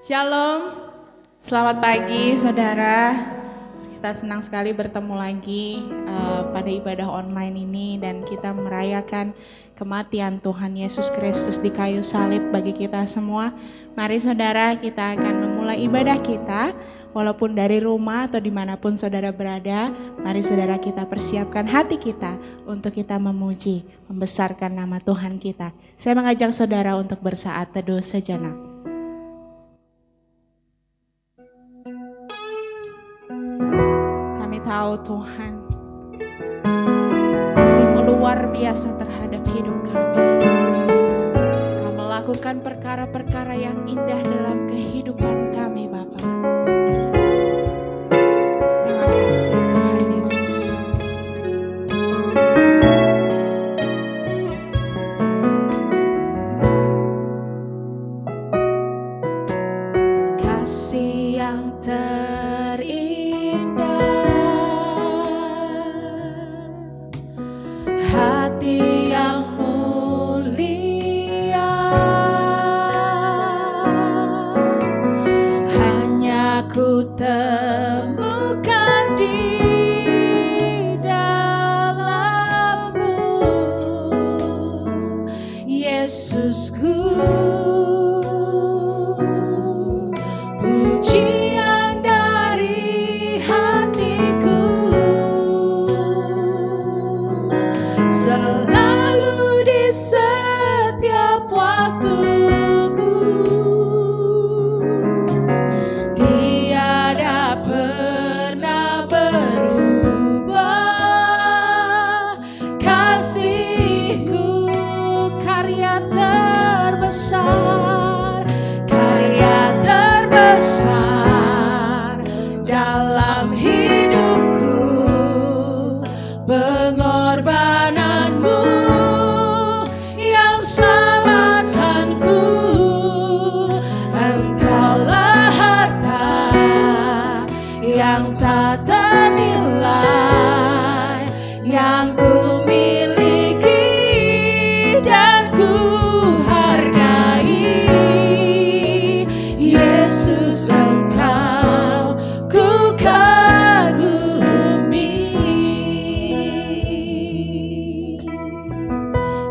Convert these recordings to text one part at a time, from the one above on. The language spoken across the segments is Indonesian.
Shalom, selamat pagi saudara. Kita senang sekali bertemu lagi pada ibadah online ini dan kita merayakan kematian Tuhan Yesus Kristus di kayu salib bagi kita semua. Mari saudara, kita akan memulai ibadah kita walaupun dari rumah atau dimanapun saudara berada. Mari saudara, kita persiapkan hati kita untuk kita memuji, membesarkan nama Tuhan kita. Saya mengajak saudara untuk bersaat teduh sejenak. Tahu Tuhan, kasih-Mu luar biasa terhadap hidup kami. Kau melakukan perkara-perkara yang indah dalam kehidupan kami, Bapa. Terima kasih Tuhan Yesus. Kasih yang terindah, temukan di dalam-Mu, Yesusku. Pujian dari hatiku selalu di setiap waktuku. Pernah berubah kasih-Ku, karya terbesar dalam hidupku, pengorbanan-Mu yang selamatkanku. Engkaulah harta yang tak ternilai, yang ku miliki dan ku hargai. Yesus, Engkau ku kagumi.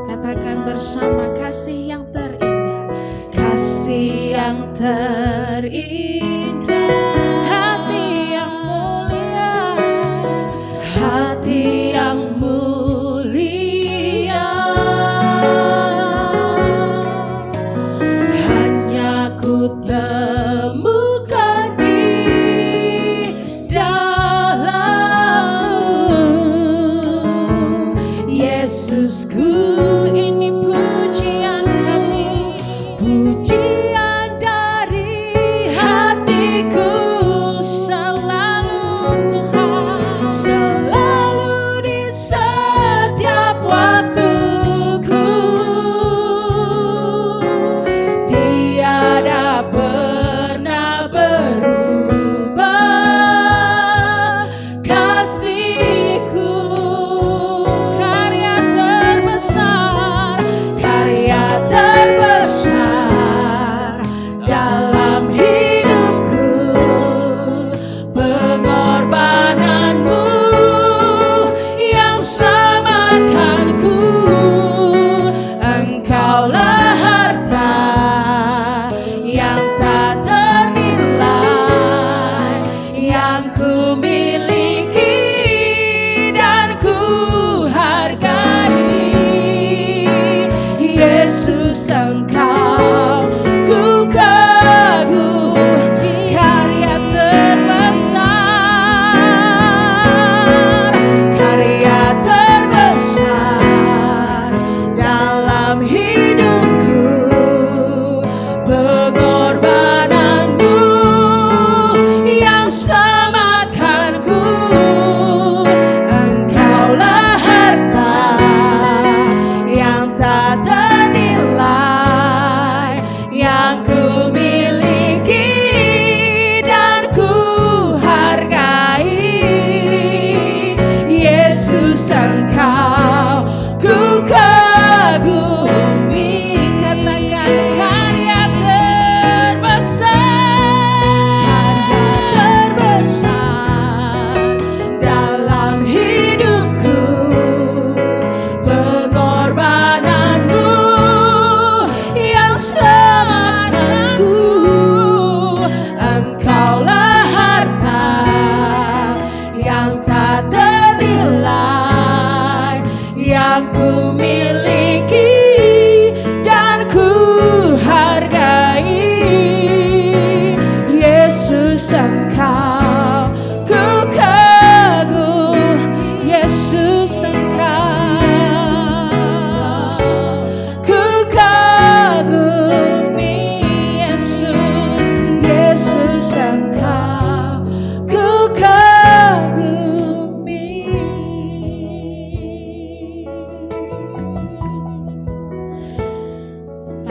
Katakan bersama, kasih yang terindah, kasih yang terindah. Hati yang mulia, hanya ku temukan di dalam-Mu, Yesusku. Ini pujian kami, pujian dari hatiku selalu Tuhan, selalu di setiap waktuku. Tiada pernah berubah kasih-Ku, karya terbesar dalam hidupku, pengorbanan-Mu yang selamatkanku. Engkaulah harta yang tak ternilai, yang ku miliki dan ku hargai. Yesus, Engkau ku kagumi, karya terbesar dalam hidupku, pengorbanan-Mu yang selamatkanku. Engkaulah harta yang tak ternilai,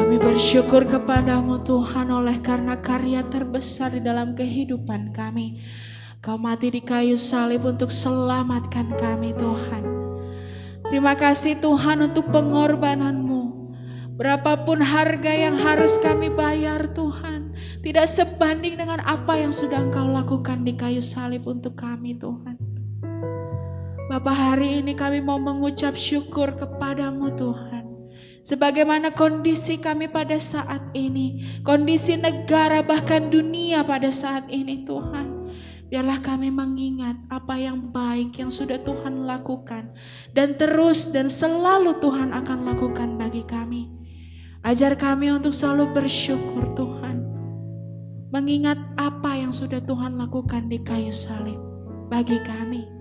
Kami bersyukur kepadamu Tuhan oleh karena karya terbesar di dalam kehidupan kami. Kau mati di kayu salib untuk selamatkan kami Tuhan. Terima kasih Tuhan untuk pengorbananmu. Berapapun harga yang harus kami bayar Tuhan, tidak sebanding dengan apa yang sudah Engkau lakukan di kayu salib untuk kami Tuhan. Bapa, hari ini kami mau mengucap syukur kepadamu Tuhan. Sebagaimana kondisi kami pada saat ini, kondisi negara bahkan dunia pada saat ini Tuhan. Biarlah kami mengingat apa yang baik yang sudah Tuhan lakukan. Dan terus dan selalu Tuhan akan lakukan bagi kami. Ajar kami untuk selalu bersyukur Tuhan. Mengingat apa yang sudah Tuhan lakukan di kayu salib bagi kami.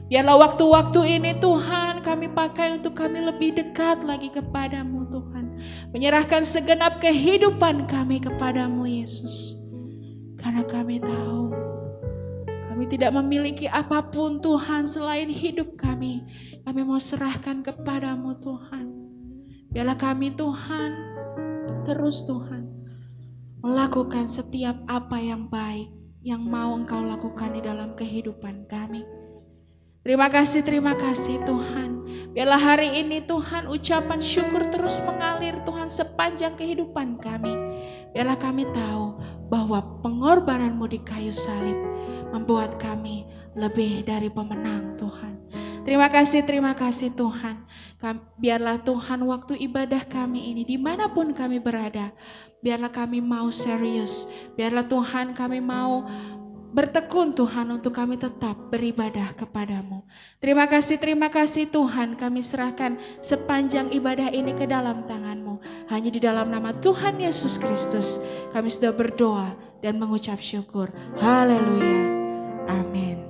Biarlah waktu-waktu ini Tuhan kami pakai untuk kami lebih dekat lagi kepadamu Tuhan. Menyerahkan segenap kehidupan kami kepadamu Yesus. Karena kami tahu kami tidak memiliki apapun Tuhan selain hidup kami. Kami mau serahkan kepadamu Tuhan. Biarlah kami Tuhan terus Tuhan melakukan setiap apa yang baik yang mau Engkau lakukan di dalam kehidupan kami. Terima kasih Tuhan. Biarlah hari ini Tuhan ucapan syukur terus mengalir Tuhan sepanjang kehidupan kami. Biarlah kami tahu bahwa pengorbananmu di kayu salib membuat kami lebih dari pemenang Tuhan. Terima kasih Tuhan. Biarlah Tuhan waktu ibadah kami ini dimanapun kami berada. Biarlah kami mau serius. Biarlah Tuhan kami mau bertekun Tuhan untuk kami tetap beribadah kepadamu. Terima kasih Tuhan, kami serahkan sepanjang ibadah ini ke dalam tangan-Mu. Hanya di dalam nama Tuhan Yesus Kristus kami sudah berdoa dan mengucap syukur. Haleluya. Amin.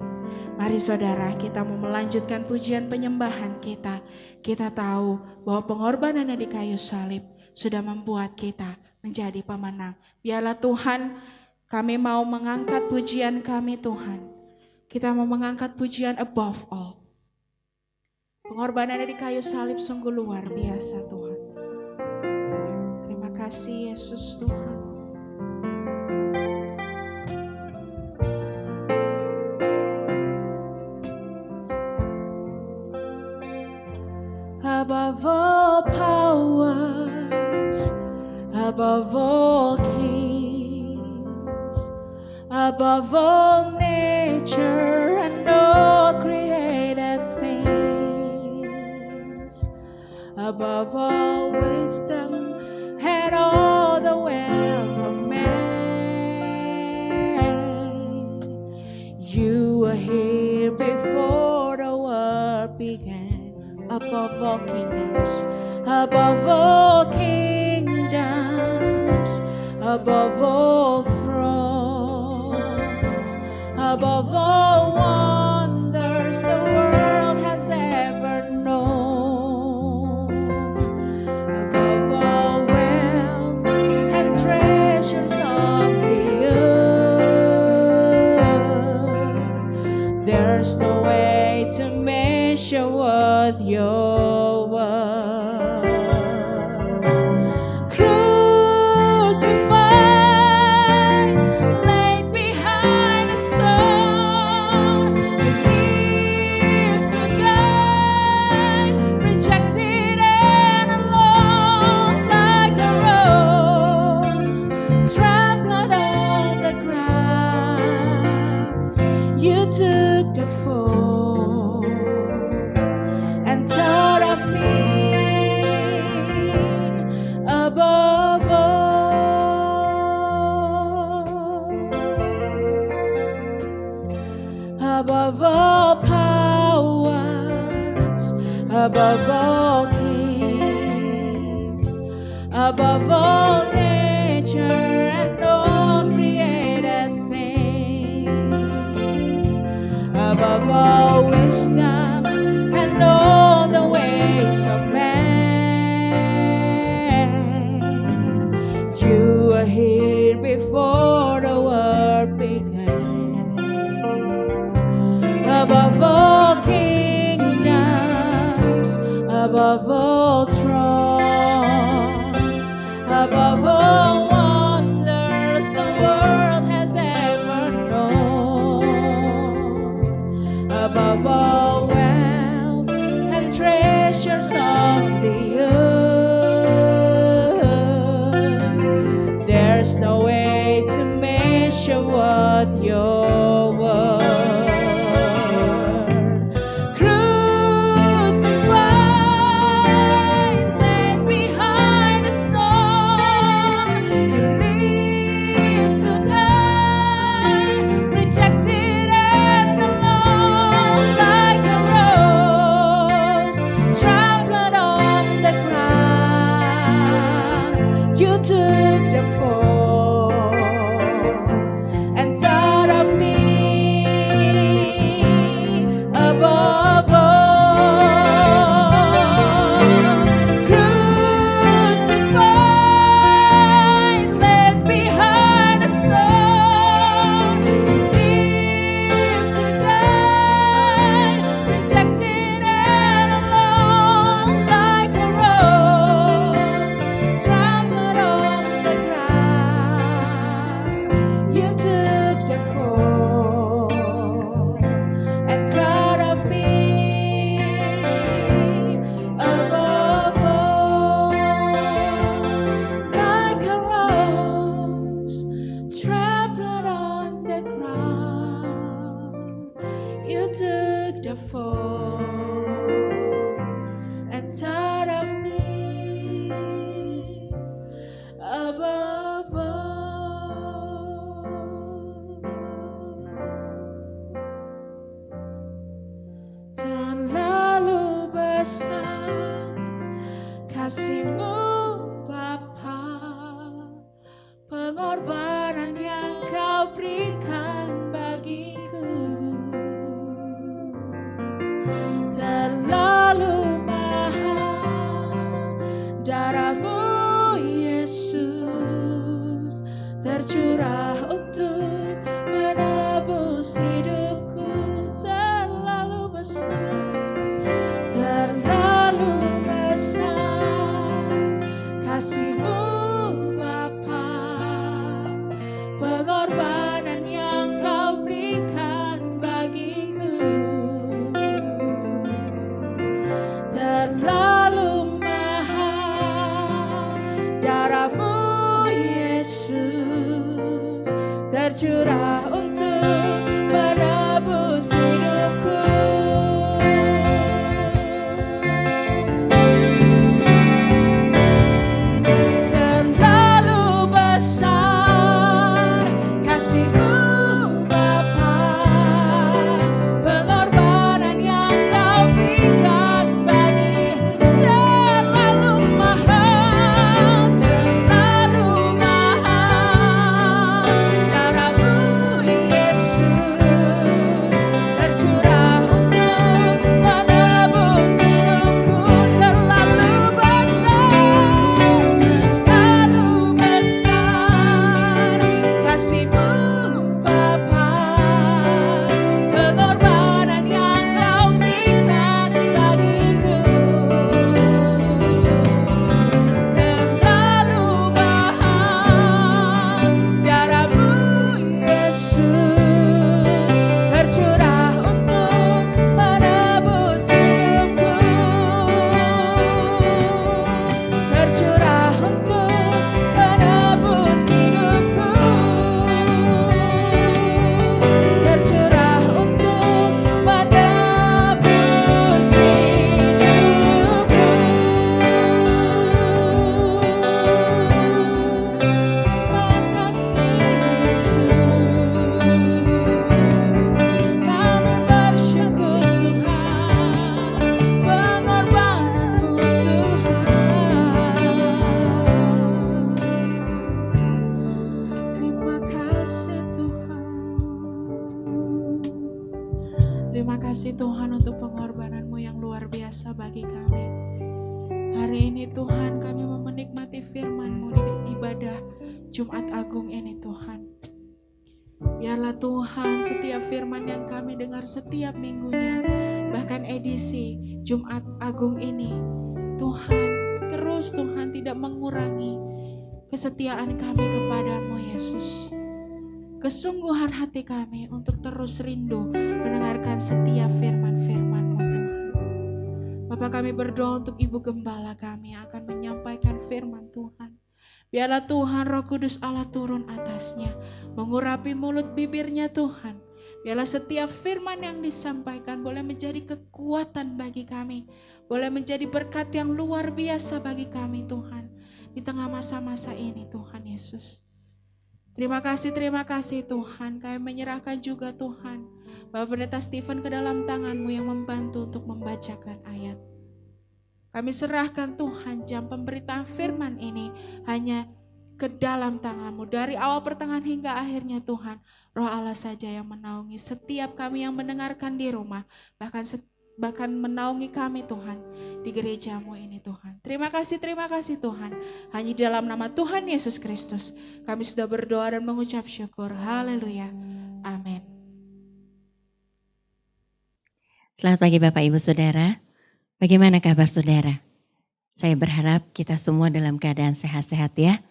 Mari saudara, kita mau melanjutkan pujian penyembahan kita. Kita tahu bahwa pengorbanannya di kayu salib sudah membuat kita menjadi pemenang. Biarlah Tuhan, kami mau mengangkat pujian kami Tuhan. Kita mau mengangkat pujian above all. Pengorbanannya di kayu salib sungguh luar biasa Tuhan. Terima kasih Yesus Tuhan. Above all powers, above all kings, above all nature and all created things, above all wisdom and all the wealth of man. You were here before the world began. Above all kingdoms, above all kingdoms, above all thrones, above all wonders the world has ever known, above all wealth and treasures of the earth, there's no way to measure what your word. Crucified, laid behind a stone, you lived to die, rejected and alone, like a rose trampled on the ground. You took the fall and thought of me above all powers, above all kings, above all nature and all created things, above all wisdom and all the ways of man. You were here before the world began. Above all kingdoms, above all thrones, above all wonders the world has ever known, above all wealth and treasures of the earth. There's no way to measure what you're worth. You took the fall and thought of me above all. Crucified, left behind a stone, you lived to die, rejected and alone like a rose, trampled on the ground. You took the fall and thought of me above all, like a rose trampled on the ground. You took the fall and thought of me above all. Terlalu besar kasih-Mu Bapa, pengorbanan yang Kau berikan bagiku. Terlalu mahal darah-Mu Yesus tercurah untuk menebus hidupku. Terlalu besar kasih-Mu Bapa, pengorbanan yang Kau berikan bagiku. Terlalu mahal darah-Mu Yesus tercurah untuk menebus hidupku. Terlalu besar kasih-Mu Bapa, pengorbanan yang Kau berikan bagi. Terlalu mahal darah-Mu Yesus tercurah untuk menebus hidupku. Terlalu besar kasih-Mu Bapa, pengorbanan yang Kau berikan bagiku. Terlalu mahal darah-Mu Yesus tercurah untuk menebus hidupku. Tercurah untuk menebus hidupku. Tercurah untuk menebus hidupku. Terima kasih Yesus, kami bersyukur Tuhan, pengorbanan-Mu Tuhan. Terima kasih Tuhan. Terima kasih Tuhan untuk pengorbanan-Mu yang luar biasa bagi kami. Hari ini Tuhan kami mau menikmati firman-Mu di ibadah Jumat Agung ini Tuhan. Biarlah Tuhan setiap firman yang kami dengar setiap minggunya, bahkan edisi Jumat Agung ini, Tuhan terus Tuhan tidak mengurangi kesetiaan kami kepadamu Yesus. Kesungguhan hati kami untuk terus rindu mendengarkan setiap firman-firman-Mu Tuhan. Bapak, kami berdoa untuk Ibu Gembala kami yang akan menyampaikan firman Tuhan. Biarlah Tuhan Roh Kudus Allah turun atasnya, mengurapi mulut bibirnya Tuhan. Biarlah setiap firman yang disampaikan boleh menjadi kekuatan bagi kami, boleh menjadi berkat yang luar biasa bagi kami Tuhan, di tengah masa-masa ini Tuhan Yesus. Terima kasih Tuhan, kami menyerahkan juga Tuhan, Bapak Pendeta Stephen ke dalam tangan-Mu yang membantu untuk membacakan ayat. Kami serahkan Tuhan jam pemberitaan firman ini hanya ke dalam tangan-Mu. Dari awal pertengahan hingga akhirnya Tuhan, Roh Allah saja yang menaungi setiap kami yang mendengarkan di rumah. Bahkan menaungi kami Tuhan di gereja-Mu ini Tuhan. Terima kasih Tuhan. Hanya di dalam nama Tuhan Yesus Kristus kami sudah berdoa dan mengucap syukur. Haleluya. Amin. Selamat pagi Bapak Ibu Saudara. Bagaimana kabar saudara? Saya berharap kita semua dalam keadaan sehat-sehat ya.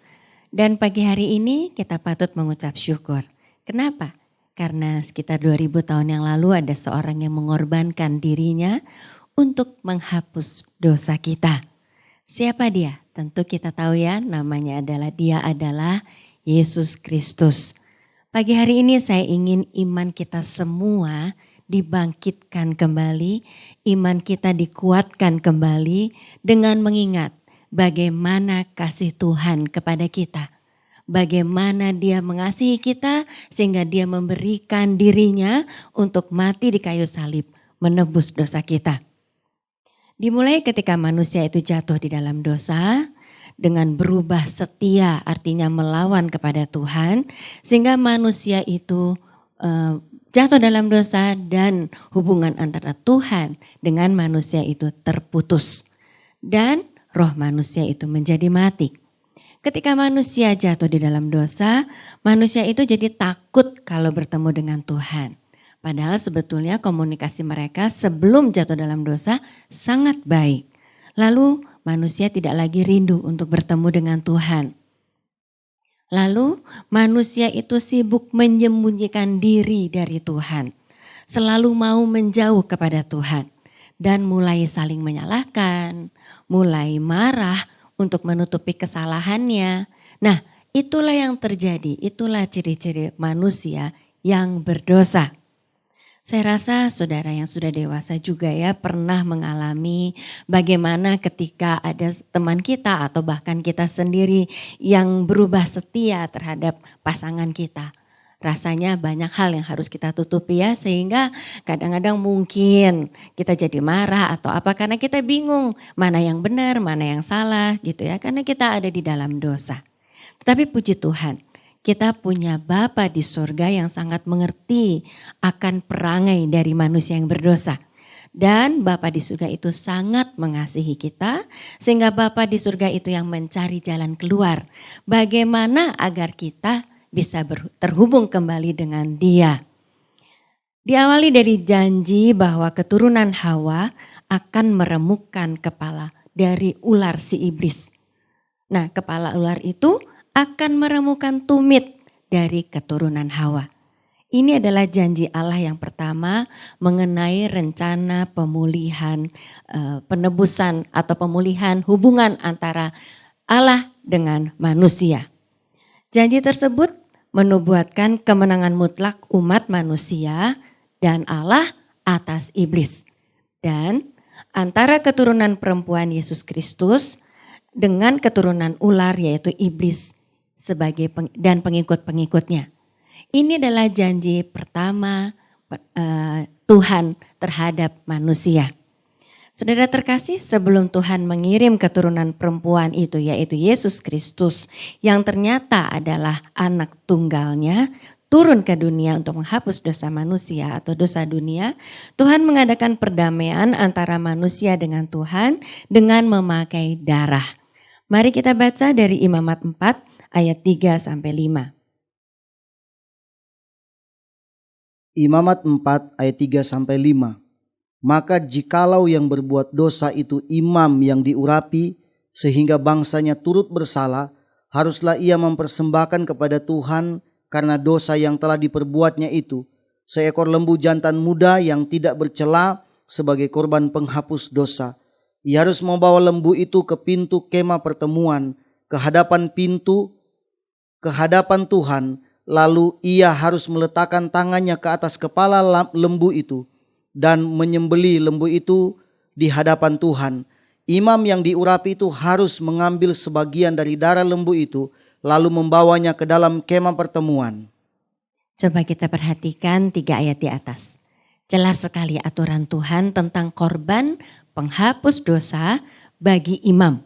Dan pagi hari ini kita patut mengucap syukur. Kenapa? Karena sekitar 2000 tahun yang lalu ada seorang yang mengorbankan dirinya untuk menghapus dosa kita. Siapa dia? Tentu kita tahu ya, dia adalah Yesus Kristus. Pagi hari ini saya ingin iman kita semua dibangkitkan kembali, iman kita dikuatkan kembali dengan mengingat bagaimana kasih Tuhan kepada kita. Bagaimana Dia mengasihi kita sehingga Dia memberikan dirinya untuk mati di kayu salib, menebus dosa kita. Dimulai ketika manusia itu jatuh di dalam dosa, dengan berubah setia artinya melawan kepada Tuhan, sehingga manusia itu jatuh dalam dosa dan hubungan antara Tuhan dengan manusia itu terputus. Dan roh manusia itu menjadi mati. Ketika manusia jatuh di dalam dosa, manusia itu jadi takut kalau bertemu dengan Tuhan. Padahal sebetulnya komunikasi mereka sebelum jatuh dalam dosa sangat baik. Lalu manusia tidak lagi rindu untuk bertemu dengan Tuhan. Lalu manusia itu sibuk menyembunyikan diri dari Tuhan. Selalu mau menjauh kepada Tuhan. Dan mulai saling menyalahkan, mulai marah untuk menutupi kesalahannya. Nah, itulah yang terjadi, itulah ciri-ciri manusia yang berdosa. Saya rasa saudara yang sudah dewasa juga ya pernah mengalami bagaimana ketika ada teman kita atau bahkan kita sendiri yang berubah setia terhadap pasangan kita. Rasanya banyak hal yang harus kita tutupi ya sehingga kadang-kadang mungkin kita jadi marah atau apa karena kita bingung mana yang benar, mana yang salah gitu ya karena kita ada di dalam dosa. Tetapi puji Tuhan. Kita punya Bapa di surga yang sangat mengerti akan perangai dari manusia yang berdosa. Dan Bapa di surga itu sangat mengasihi kita sehingga Bapa di surga itu yang mencari jalan keluar. Bagaimana agar kita bisa terhubung kembali dengan Dia. Diawali dari janji bahwa keturunan Hawa akan meremukkan kepala dari ular si iblis. Nah, kepala ular itu akan meremukkan tumit dari keturunan Hawa. Ini adalah janji Allah yang pertama mengenai rencana pemulihan, penebusan atau pemulihan hubungan antara Allah dengan manusia. Janji tersebut menubuatkan kemenangan mutlak umat manusia dan Allah atas iblis. Dan antara keturunan perempuan Yesus Kristus dengan keturunan ular yaitu iblis dan pengikut-pengikutnya. Ini adalah janji pertama Tuhan terhadap manusia. Saudara terkasih, sebelum Tuhan mengirim keturunan perempuan itu yaitu Yesus Kristus yang ternyata adalah anak tunggalnya turun ke dunia untuk menghapus dosa manusia atau dosa dunia, Tuhan mengadakan perdamaian antara manusia dengan Tuhan dengan memakai darah. Mari kita baca dari Imamat 4 ayat 3-5. Imamat 4 ayat 3-5. Maka jikalau yang berbuat dosa itu imam yang diurapi sehingga bangsanya turut bersalah, haruslah ia mempersembahkan kepada Tuhan karena dosa yang telah diperbuatnya itu seekor lembu jantan muda yang tidak bercela sebagai korban penghapus dosa. Ia harus membawa lembu itu ke pintu kemah pertemuan, ke hadapan Tuhan. Lalu ia harus meletakkan tangannya ke atas kepala lembu itu dan menyembelih lembu itu di hadapan Tuhan. Imam yang diurapi itu harus mengambil sebagian dari darah lembu itu lalu membawanya ke dalam kemah pertemuan. Coba kita perhatikan 3 ayat di atas. Jelas sekali aturan Tuhan tentang korban penghapus dosa bagi imam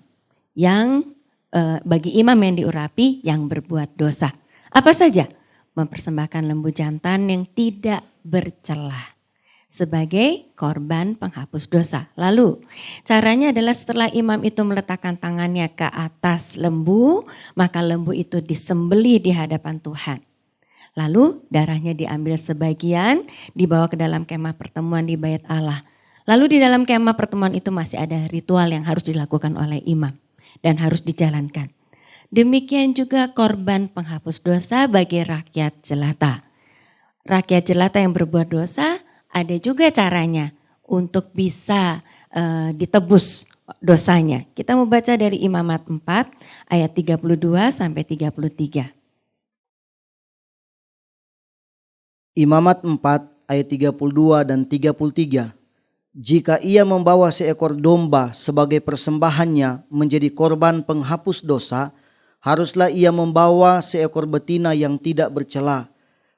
yang diurapi yang berbuat dosa. Apa saja? Mempersembahkan lembu jantan yang tidak bercela sebagai korban penghapus dosa. Lalu caranya adalah setelah imam itu meletakkan tangannya ke atas lembu, maka lembu itu disembelih di hadapan Tuhan. Lalu darahnya diambil sebagian, dibawa ke dalam kemah pertemuan di bait Allah. Lalu di dalam kemah pertemuan itu masih ada ritual yang harus dilakukan oleh imam dan harus dijalankan. Demikian juga korban penghapus dosa bagi rakyat jelata. Rakyat jelata yang berbuat dosa ada juga caranya untuk bisa ditebus dosanya. Kita mau baca dari Imamat 4 ayat 32 sampai 33. Imamat 4 ayat 32 dan 33. Jika ia membawa seekor domba sebagai persembahannya menjadi korban penghapus dosa, haruslah ia membawa seekor betina yang tidak bercela.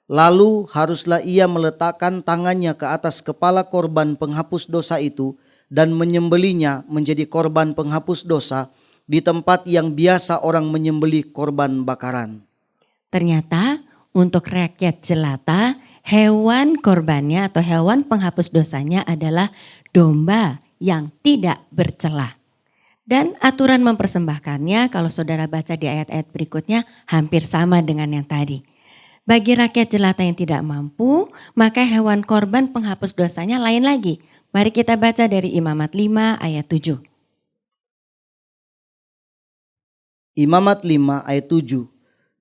Lalu haruslah ia meletakkan tangannya ke atas kepala korban penghapus dosa itu dan menyembelihnya menjadi korban penghapus dosa di tempat yang biasa orang menyembelih korban bakaran. Ternyata untuk rakyat jelata, hewan korbannya atau hewan penghapus dosanya adalah domba yang tidak bercela. Dan aturan mempersembahkannya kalau saudara baca di ayat-ayat berikutnya hampir sama dengan yang tadi. Bagi rakyat jelata yang tidak mampu, maka hewan korban penghapus dosanya lain lagi. Mari kita baca dari Imamat 5 ayat 7. Imamat 5 ayat 7.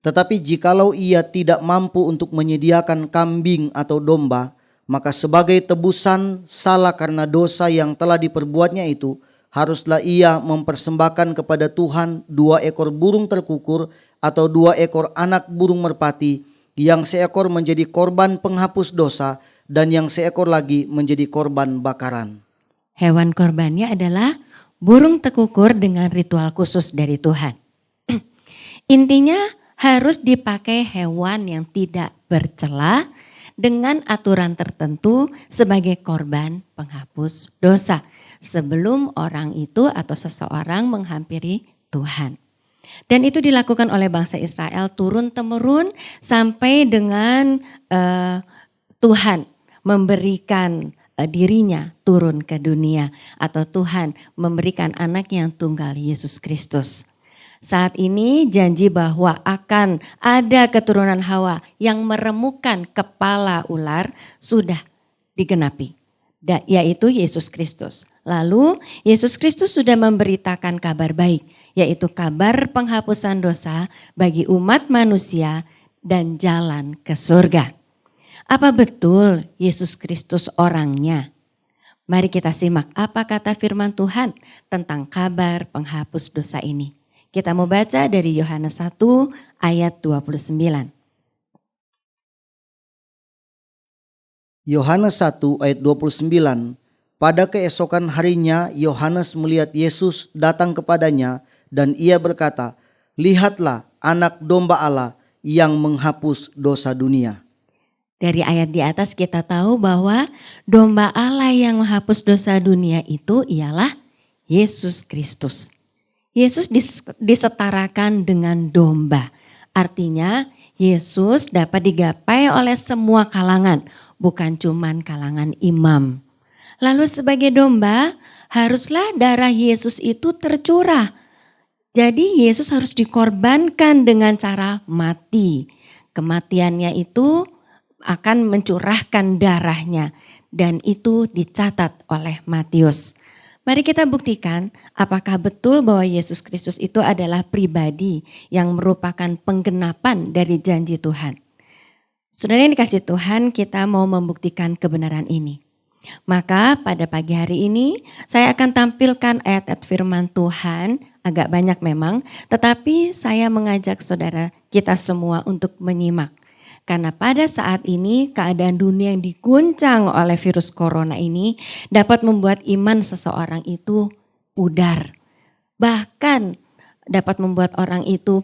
Tetapi jikalau ia tidak mampu untuk menyediakan kambing atau domba, maka sebagai tebusan salah karena dosa yang telah diperbuatnya itu, haruslah ia mempersembahkan kepada Tuhan 2 ekor burung terkukur atau 2 ekor anak burung merpati, yang seekor menjadi korban penghapus dosa dan yang seekor lagi menjadi korban bakaran. Hewan korbannya adalah burung terkukur dengan ritual khusus dari Tuhan. Intinya harus dipakai hewan yang tidak bercela dengan aturan tertentu sebagai korban penghapus dosa sebelum orang itu atau seseorang menghampiri Tuhan. Dan itu dilakukan oleh bangsa Israel turun-temurun sampai dengan Tuhan memberikan dirinya turun ke dunia atau Tuhan memberikan anak yang tunggal Yesus Kristus. Saat ini janji bahwa akan ada keturunan Hawa yang meremukkan kepala ular sudah digenapi, yaitu Yesus Kristus. Lalu Yesus Kristus sudah memberitakan kabar baik, yaitu kabar penghapusan dosa bagi umat manusia dan jalan ke surga. Apa betul Yesus Kristus orangnya? Mari kita simak apa kata firman Tuhan tentang kabar penghapus dosa ini. Kita mau baca dari Yohanes 1 ayat 29. Yohanes 1 ayat 29. Pada keesokan harinya Yohanes melihat Yesus datang kepadanya dan ia berkata, "Lihatlah anak domba Allah yang menghapus dosa dunia." Dari ayat di atas kita tahu bahwa domba Allah yang menghapus dosa dunia itu ialah Yesus Kristus. Yesus disetarakan dengan domba. Artinya Yesus dapat digapai oleh semua kalangan, bukan cuman kalangan imam. Lalu sebagai domba haruslah darah Yesus itu tercurah. Jadi Yesus harus dikorbankan dengan cara mati. Kematiannya itu akan mencurahkan darahnya dan itu dicatat oleh Matius. Mari kita buktikan apakah betul bahwa Yesus Kristus itu adalah pribadi yang merupakan penggenapan dari janji Tuhan. Saudara yang dikasih Tuhan, kita mau membuktikan kebenaran ini. Maka pada pagi hari ini saya akan tampilkan ayat-ayat firman Tuhan, agak banyak memang, tetapi saya mengajak saudara kita semua untuk menyimak. Karena pada saat ini keadaan dunia yang diguncang oleh virus corona ini dapat membuat iman seseorang itu pudar. Bahkan dapat membuat orang itu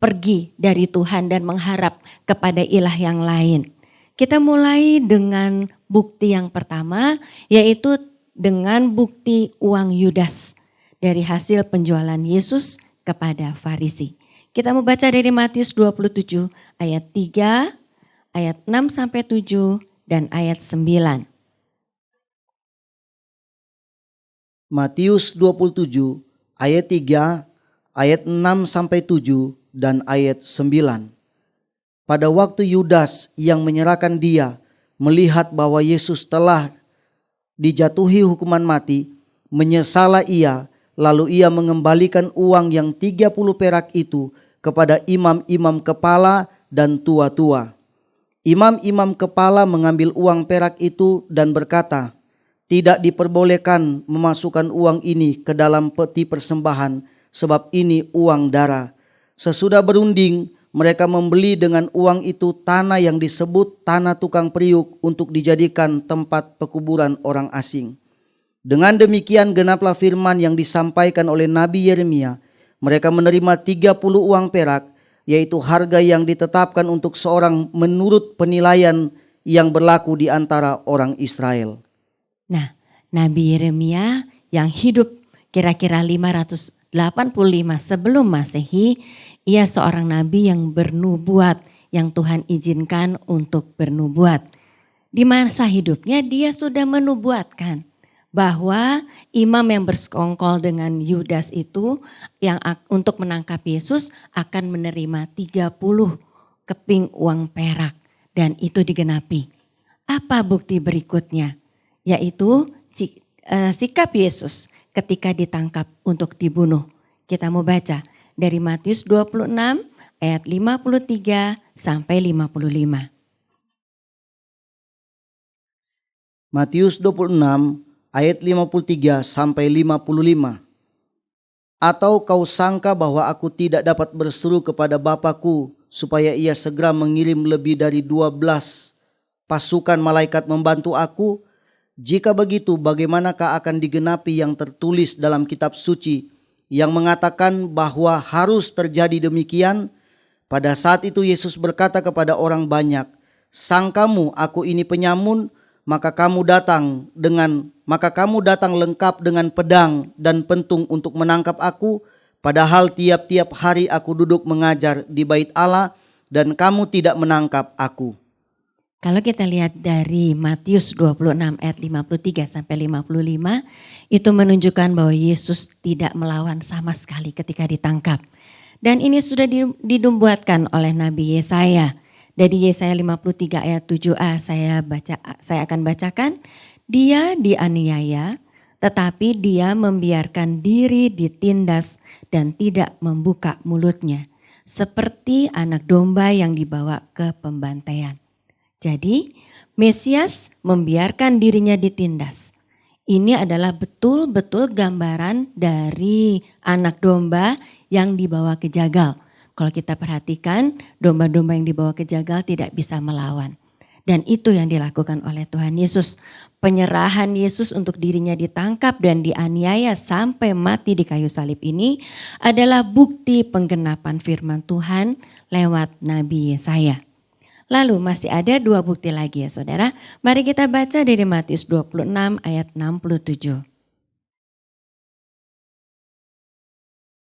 pergi dari Tuhan dan mengharap kepada ilah yang lain. Kita mulai dengan bukti yang pertama, yaitu dengan bukti uang Yudas dari hasil penjualan Yesus kepada Farisi. Kita mau baca dari Matius 27 ayat 3, ayat 6-7 dan ayat 9. Matius 27 ayat 3, ayat 6-7 dan ayat 9. Pada waktu Yudas yang menyerahkan dia melihat bahwa Yesus telah dijatuhi hukuman mati, menyesalah ia, lalu ia mengembalikan uang yang 30 perak itu kepada imam-imam kepala dan tua-tua. Imam-imam kepala mengambil uang perak itu dan berkata, "Tidak diperbolehkan memasukkan uang ini ke dalam peti persembahan, sebab ini uang darah." Sesudah berunding, mereka membeli dengan uang itu tanah yang disebut tanah tukang periuk untuk dijadikan tempat pekuburan orang asing. Dengan demikian genaplah firman yang disampaikan oleh Nabi Yeremia. Mereka menerima 30 uang perak, yaitu harga yang ditetapkan untuk seorang menurut penilaian yang berlaku di antara orang Israel. Nah, Nabi Yeremia yang hidup kira-kira 585 sebelum Masehi, ia seorang nabi yang bernubuat, yang Tuhan izinkan untuk bernubuat. Di masa hidupnya dia sudah menubuatkan bahwa imam yang bersekongkol dengan Yudas itu yang untuk menangkap Yesus akan menerima 30 keping uang perak, dan itu digenapi. Apa bukti berikutnya? Yaitu sikap Yesus ketika ditangkap untuk dibunuh. Kita mau baca dari Matius 26 ayat 53 sampai 55. Matius 26 ayat 53 sampai 55. Atau kau sangka bahwa aku tidak dapat berseru kepada Bapakku supaya ia segera mengirim lebih dari 12 pasukan malaikat membantu aku? Jika begitu, bagaimanakah akan digenapi yang tertulis dalam kitab suci yang mengatakan bahwa harus terjadi demikian? Pada saat itu Yesus berkata kepada orang banyak, "Sangkamu aku ini penyamun, maka kamu datang lengkap dengan pedang dan pentung untuk menangkap aku, padahal tiap-tiap hari aku duduk mengajar di bait Allah dan kamu tidak menangkap aku." Kalau kita lihat dari Matius 26 ayat 53 sampai 55, itu menunjukkan bahwa Yesus tidak melawan sama sekali ketika ditangkap. Dan ini sudah dinubuatkan oleh Nabi Yesaya. Dari Yesaya 53 ayat 7a saya akan bacakan. Dia dianiaya, tetapi dia membiarkan diri ditindas dan tidak membuka mulutnya, seperti anak domba yang dibawa ke pembantaian. Jadi Mesias membiarkan dirinya ditindas. Ini adalah betul-betul gambaran dari anak domba yang dibawa ke jagal. Kalau kita perhatikan, domba-domba yang dibawa ke jagal tidak bisa melawan. Dan itu yang dilakukan oleh Tuhan Yesus. Penyerahan Yesus untuk dirinya ditangkap dan dianiaya sampai mati di kayu salib ini adalah bukti penggenapan firman Tuhan lewat Nabi Yesaya. Lalu masih ada 2 bukti lagi ya saudara. Mari kita baca dari Matius 26 ayat 67.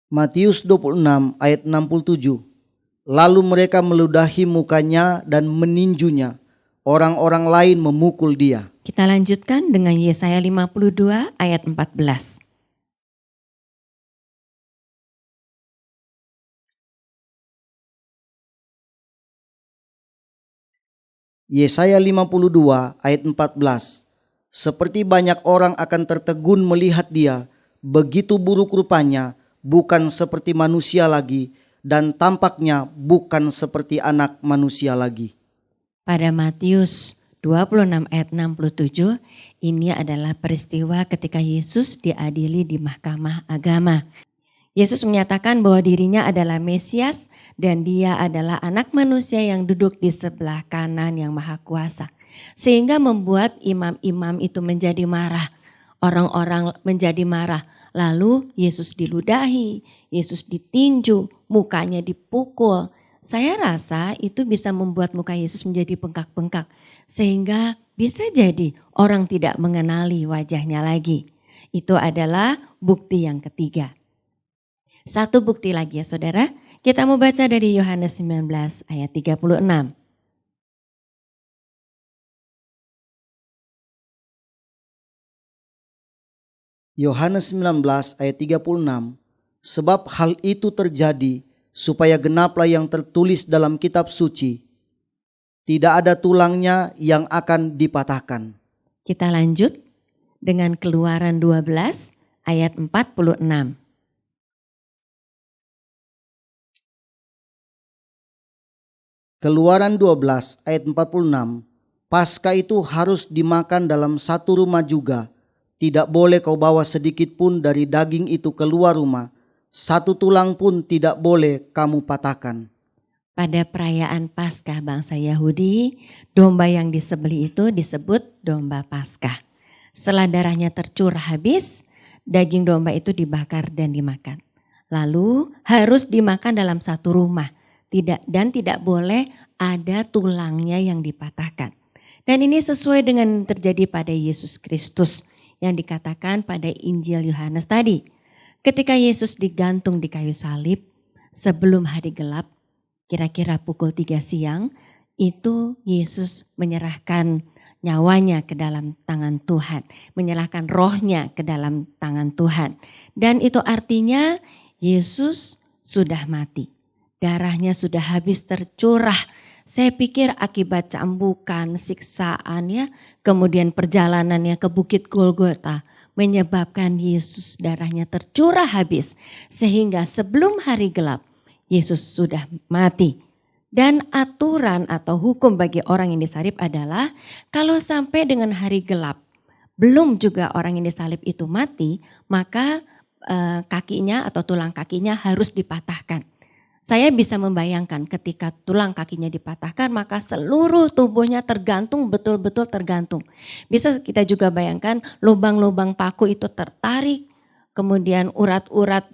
Matius 26 ayat 67. Lalu mereka meludahi mukanya dan meninjunya. Orang-orang lain memukul dia. Kita lanjutkan dengan Yesaya 52 ayat 14. Yesaya 52 ayat 14. Seperti banyak orang akan tertegun melihat dia, begitu buruk rupanya, bukan seperti manusia lagi, dan tampaknya bukan seperti anak manusia lagi. Pada Matius 26 ayat 67, ini adalah peristiwa ketika Yesus diadili di mahkamah agama. Yesus menyatakan bahwa dirinya adalah Mesias dan dia adalah anak manusia yang duduk di sebelah kanan yang maha kuasa. Sehingga membuat imam-imam itu menjadi marah, orang-orang menjadi marah. Lalu Yesus diludahi, Yesus ditinju, mukanya dipukul. Saya rasa itu bisa membuat muka Yesus menjadi bengkak-bengkak. Sehingga bisa jadi orang tidak mengenali wajahnya lagi. Itu adalah bukti yang ketiga. Satu bukti lagi ya saudara, kita mau baca dari Yohanes 19 ayat 36. Yohanes 19 ayat 36, sebab hal itu terjadi supaya genaplah yang tertulis dalam kitab suci. Tidak ada tulangnya yang akan dipatahkan. Kita lanjut dengan Keluaran 12 ayat 46. Keluaran 12 ayat 46, Paskah itu harus dimakan dalam satu rumah juga. Tidak boleh kau bawa sedikit pun dari daging itu keluar rumah. Satu tulang pun tidak boleh kamu patahkan. Pada perayaan Paskah bangsa Yahudi, domba yang disembelih itu disebut domba Paskah. Setelah darahnya tercurah habis, daging domba itu dibakar dan dimakan. Lalu harus dimakan dalam satu rumah. Tidak boleh ada tulangnya yang dipatahkan. Dan ini sesuai dengan terjadi pada Yesus Kristus yang dikatakan pada Injil Yohanes tadi. Ketika Yesus digantung di kayu salib sebelum hari gelap, kira-kira pukul 3 siang, itu Yesus menyerahkan nyawanya ke dalam tangan Tuhan, menyerahkan rohnya ke dalam tangan Tuhan. Dan itu artinya Yesus sudah mati. Darahnya sudah habis tercurah. Saya pikir akibat cambukan, siksaan ya, kemudian perjalanannya ke Bukit Golgota menyebabkan Yesus darahnya tercurah habis. Sehingga sebelum hari gelap Yesus sudah mati. Dan aturan atau hukum bagi orang yang disalib adalah kalau sampai dengan hari gelap belum juga orang yang disalib itu mati, maka kakinya atau tulang kakinya harus dipatahkan. Saya bisa membayangkan ketika tulang kakinya dipatahkan maka seluruh tubuhnya tergantung, betul-betul tergantung. Bisa kita juga bayangkan lubang-lubang paku itu tertarik, kemudian urat-urat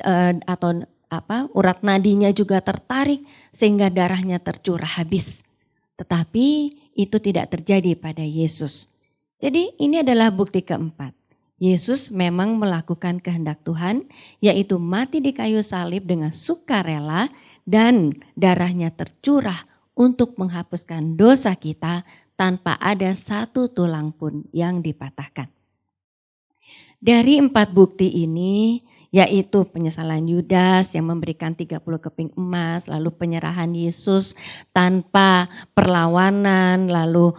urat nadinya juga tertarik sehingga darahnya tercurah habis. Tetapi itu tidak terjadi pada Yesus. Jadi ini adalah bukti keempat. Yesus memang melakukan kehendak Tuhan, yaitu mati di kayu salib dengan sukarela dan darahnya tercurah untuk menghapuskan dosa kita tanpa ada satu tulang pun yang dipatahkan. Dari 4 bukti ini, yaitu penyesalan Yudas yang memberikan 30 keping emas, lalu penyerahan Yesus tanpa perlawanan, lalu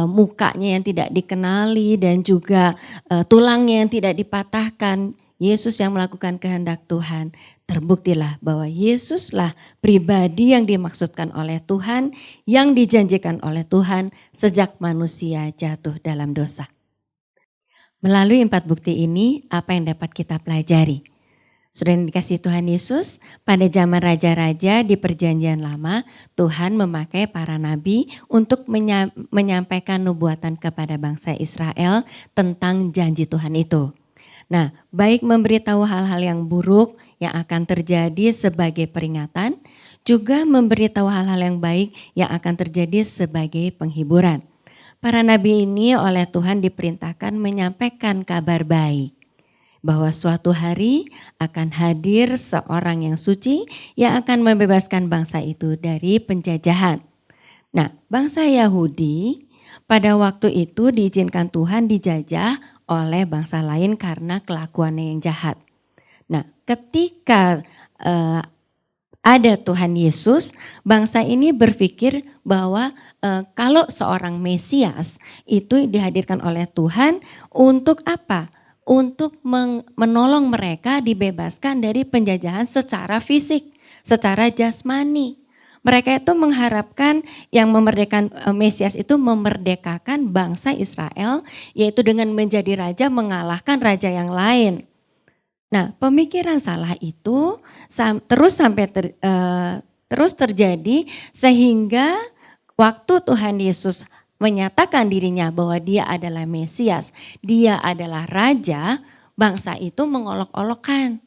mukanya yang tidak dikenali dan juga tulangnya yang tidak dipatahkan, Yesus yang melakukan kehendak Tuhan. Terbuktilah bahwa Yesuslah pribadi yang dimaksudkan oleh Tuhan, yang dijanjikan oleh Tuhan sejak manusia jatuh dalam dosa. Melalui 4 bukti ini, apa yang dapat kita pelajari? Sudah dikasih Tuhan Yesus, pada zaman raja-raja di perjanjian lama, Tuhan memakai para nabi untuk menyampaikan nubuatan kepada bangsa Israel tentang janji Tuhan itu. Nah, baik memberitahu hal-hal yang buruk yang akan terjadi sebagai peringatan, juga memberitahu hal-hal yang baik yang akan terjadi sebagai penghiburan. Para nabi ini oleh Tuhan diperintahkan menyampaikan kabar baik, bahwa suatu hari akan hadir seorang yang suci yang akan membebaskan bangsa itu dari penjajahan. Nah, bangsa Yahudi pada waktu itu diizinkan Tuhan dijajah oleh bangsa lain karena kelakuannya yang jahat. Nah, ketika ada Tuhan Yesus, bangsa ini berpikir bahwa kalau seorang Mesias itu dihadirkan oleh Tuhan untuk apa? Untuk menolong mereka dibebaskan dari penjajahan secara fisik, secara jasmani. Mereka itu mengharapkan yang memerdekakan Mesias itu memerdekakan bangsa Israel, yaitu dengan menjadi raja mengalahkan raja yang lain. Nah, pemikiran salah itu terus terjadi sehingga waktu Tuhan Yesus menyatakan dirinya bahwa dia adalah Mesias, dia adalah raja, bangsa itu mengolok-olokkan.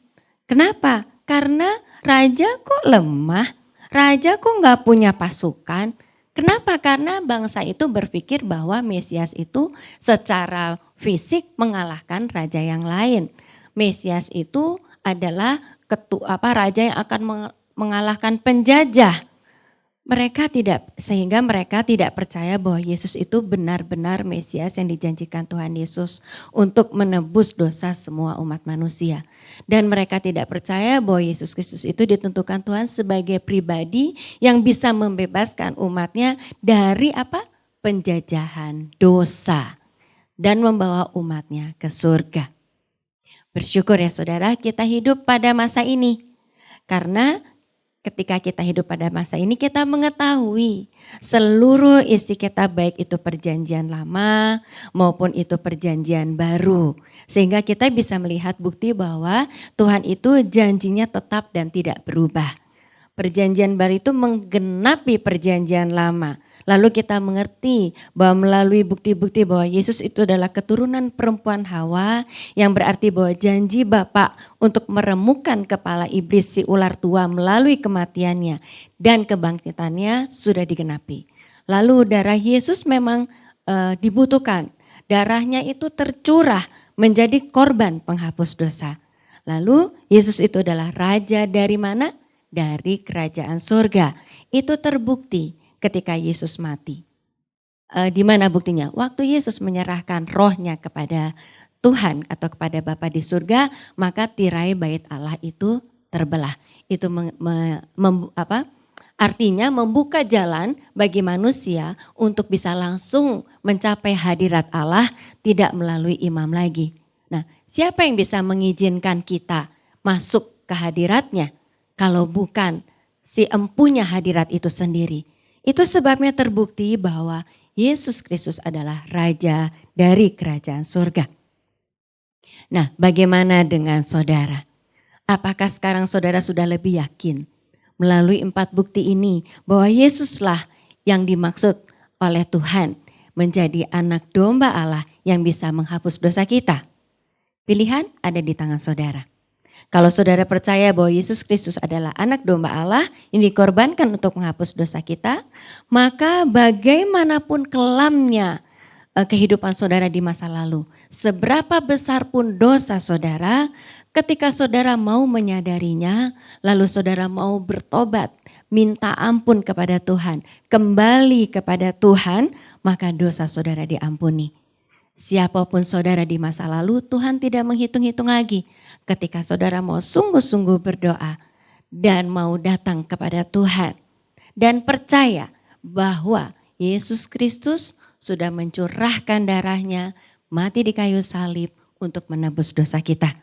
Kenapa? Karena raja kok lemah, raja kok nggak punya pasukan. Kenapa? Karena bangsa itu berpikir bahwa Mesias itu secara fisik mengalahkan raja yang lain. Mesias itu adalah raja yang akan mengalahkan penjajah. Sehingga mereka tidak percaya bahwa Yesus itu benar-benar Mesias yang dijanjikan Tuhan Yesus untuk menebus dosa semua umat manusia. Dan mereka tidak percaya bahwa Yesus Kristus itu ditentukan Tuhan sebagai pribadi yang bisa membebaskan umatnya dari penjajahan dosa dan membawa umatnya ke surga. Bersyukur ya saudara, kita hidup pada masa ini. Karena ketika kita hidup pada masa ini, kita mengetahui seluruh isi kitab, baik itu perjanjian lama maupun itu perjanjian baru. Sehingga kita bisa melihat bukti bahwa Tuhan itu janjinya tetap dan tidak berubah. Perjanjian baru itu menggenapi perjanjian lama. Lalu kita mengerti bahwa melalui bukti-bukti bahwa Yesus itu adalah keturunan perempuan Hawa, yang berarti bahwa janji Bapa untuk meremukkan kepala iblis si ular tua melalui kematiannya dan kebangkitannya sudah digenapi. Lalu darah Yesus memang dibutuhkan. Darahnya itu tercurah menjadi korban penghapus dosa. Lalu Yesus itu adalah raja dari mana? Dari kerajaan surga. Itu terbukti ketika Yesus mati. Di mana buktinya? Waktu Yesus menyerahkan rohnya kepada Tuhan atau kepada Bapa di surga, maka tirai bait Allah itu terbelah. Itu artinya membuka jalan bagi manusia untuk bisa langsung mencapai hadirat Allah, tidak melalui imam lagi. Nah, siapa yang bisa mengizinkan kita masuk ke hadiratnya kalau bukan si empunya hadirat itu sendiri? Itu sebabnya terbukti bahwa Yesus Kristus adalah Raja dari kerajaan surga. Nah, bagaimana dengan saudara? Apakah sekarang saudara sudah lebih yakin melalui 4 bukti ini bahwa Yesuslah yang dimaksud oleh Tuhan menjadi anak domba Allah yang bisa menghapus dosa kita? Pilihan ada di tangan saudara. Kalau saudara percaya bahwa Yesus Kristus adalah anak domba Allah yang dikorbankan untuk menghapus dosa kita, maka bagaimanapun kelamnya kehidupan saudara di masa lalu, seberapa besar pun dosa saudara, ketika saudara mau menyadarinya, lalu saudara mau bertobat, minta ampun kepada Tuhan, kembali kepada Tuhan, maka dosa saudara diampuni. Siapapun saudara di masa lalu, Tuhan tidak menghitung-hitung lagi. Ketika saudara mau sungguh-sungguh berdoa dan mau datang kepada Tuhan dan percaya bahwa Yesus Kristus sudah mencurahkan darahnya, mati di kayu salib untuk menebus dosa kita.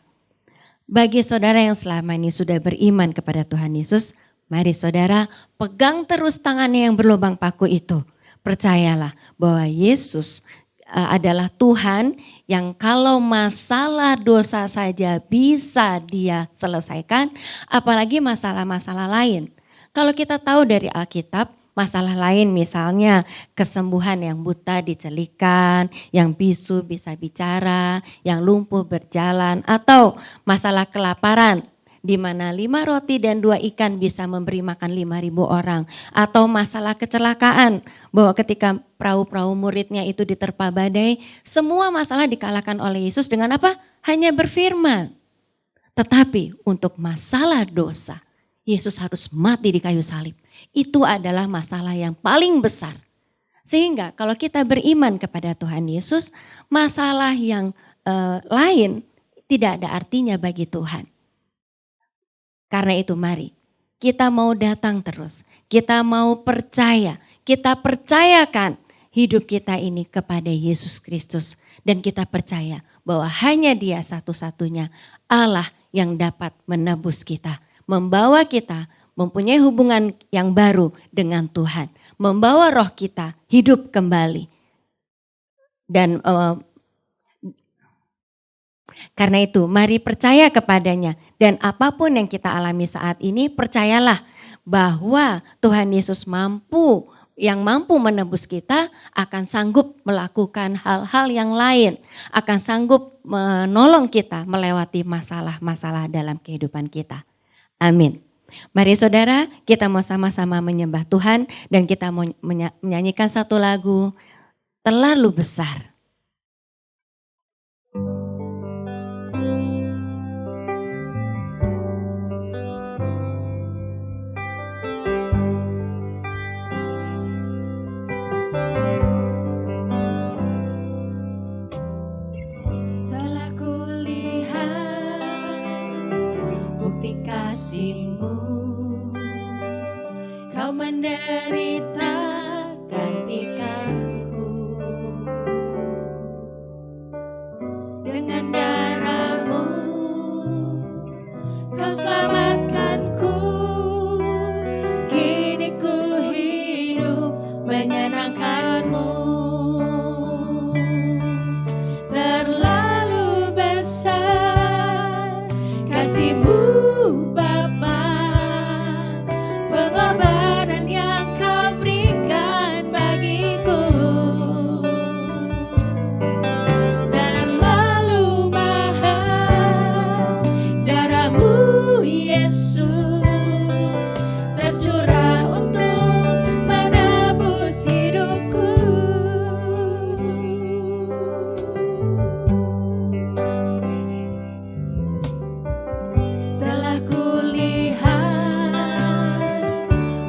Bagi saudara yang selama ini sudah beriman kepada Tuhan Yesus, mari saudara pegang terus tangannya yang berlubang paku itu. Percayalah bahwa Yesus adalah Tuhan yang kalau masalah dosa saja bisa dia selesaikan, apalagi masalah-masalah lain. Kalau kita tahu dari Alkitab, masalah lain misalnya kesembuhan yang buta dicelikan, yang bisu bisa bicara, yang lumpuh berjalan, atau masalah kelaparan di mana 5 roti dan 2 ikan bisa memberi makan 5.000 orang. Atau masalah kecelakaan bahwa ketika perahu-perahu muridnya itu diterpa badai, semua masalah dikalahkan oleh Yesus dengan apa? Hanya berfirman. Tetapi untuk masalah dosa, Yesus harus mati di kayu salib. Itu adalah masalah yang paling besar. Sehingga kalau kita beriman kepada Tuhan Yesus, masalah yang lain tidak ada artinya bagi Tuhan. Karena itu mari Kita mau datang terus, kita mau percaya, kita percayakan hidup kita ini kepada Yesus Kristus. Dan kita percaya bahwa hanya Dia satu-satunya Allah yang dapat menebus kita, membawa kita mempunyai hubungan yang baru dengan Tuhan, membawa roh kita hidup kembali. Dan karena itu mari percaya kepadanya, dan apapun yang kita alami saat ini percayalah bahwa Tuhan Yesus yang mampu menebus kita akan sanggup melakukan hal-hal yang lain, akan sanggup menolong kita melewati masalah-masalah dalam kehidupan kita. Amin. Mari saudara, kita mau sama-sama menyembah Tuhan dan kita mau menyanyikan satu lagu, Terlalu Besar. Telah kulihat bukti kasih-Mu, Kau menderita gantikanku. Dengan darah-Mu Kau selamatkanku. Kini ku hidup menyenangkan-Mu. Terlalu besar kasih-Mu Bapa, pengorbanan yang Kau berikan bagiku. Terlalu mahal darah-Mu Yesus, tercurah untuk menebus hidupku. Telah kulihat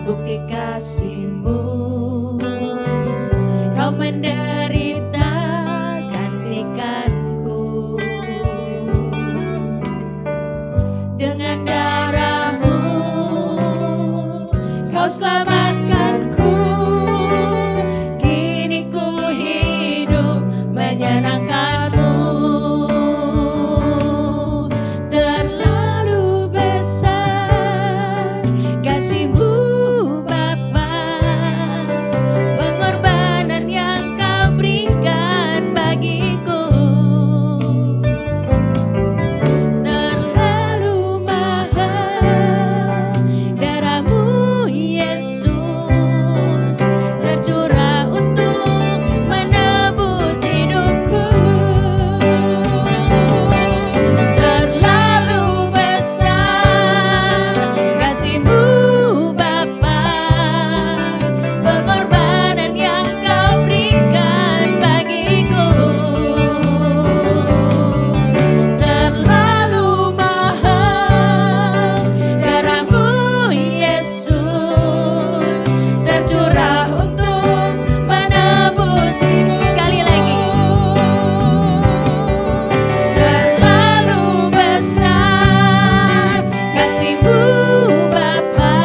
bukti kasih-Mu, Kau menderita gantikanku. Dengan darah-Mu Kau selamatkanku. Kini ku hidup menyenangkan-Mu. Terlalu besar kasih-Mu Bapa, pengorbanan yang Kau berikan bagiku. Terlalu mahal darah-Mu Yesus, tercurah untuk menebus hidupku. Terlalu besar kasih-Mu Bapa, pengorbanan yang Kau berikan bagiku. Terlalu mahal darah-Mu Yesus, tercurah untuk menebus hidup. Sekali lagi. Terlalu besar kasih-Mu Bapa,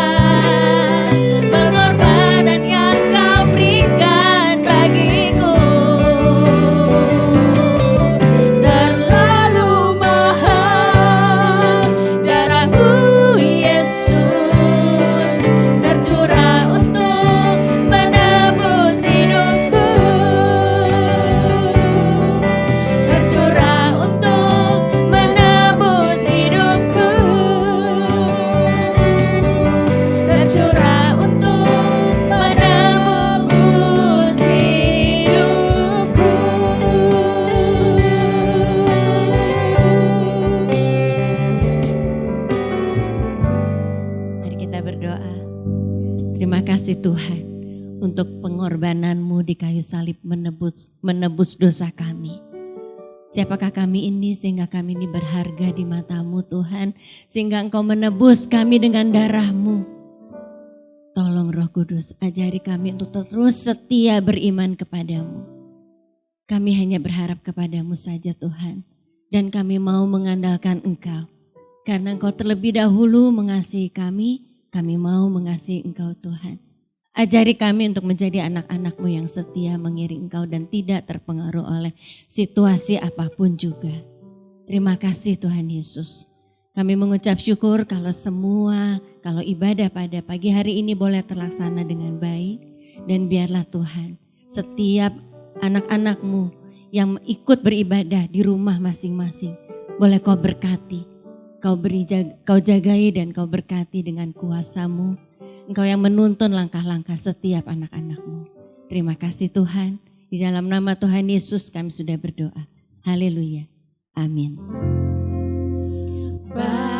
pengorbanan yang Kau berikan bagiku. Terlalu mahal darah-Mu Yesus, tercurah untuk menebus hidupku. Tercurah untuk menebus hidupku. Tercurah untuk menebus hidupku. Mari kita berdoa. Terima kasih Tuhan untuk pengorbanan-Mu di kayu salib menebus dosa kami. Siapakah kami ini sehingga kami ini berharga di mata-Mu Tuhan, sehingga Engkau menebus kami dengan darah-Mu. Tolong Roh Kudus ajari kami untuk terus setia beriman kepadamu. Kami hanya berharap kepadamu saja Tuhan. Dan kami mau mengandalkan Engkau. Karena Engkau terlebih dahulu mengasihi kami, Kami mau mengasihi Engkau Tuhan. Ajari kami untuk menjadi anak-anak-Mu yang setia mengiring Engkau dan tidak terpengaruh oleh situasi apapun juga. Terima kasih Tuhan Yesus. Kami mengucap syukur kalau ibadah pada pagi hari ini boleh terlaksana dengan baik. Dan biarlah Tuhan setiap anak-anak-Mu yang ikut beribadah di rumah masing-masing, boleh Kau berkati, Kau jagai dan Kau berkati dengan kuasa-Mu. Engkau yang menuntun langkah-langkah setiap anak-anak-Mu. Terima kasih Tuhan, di dalam nama Tuhan Yesus kami sudah berdoa. Haleluya. Amin. Bye.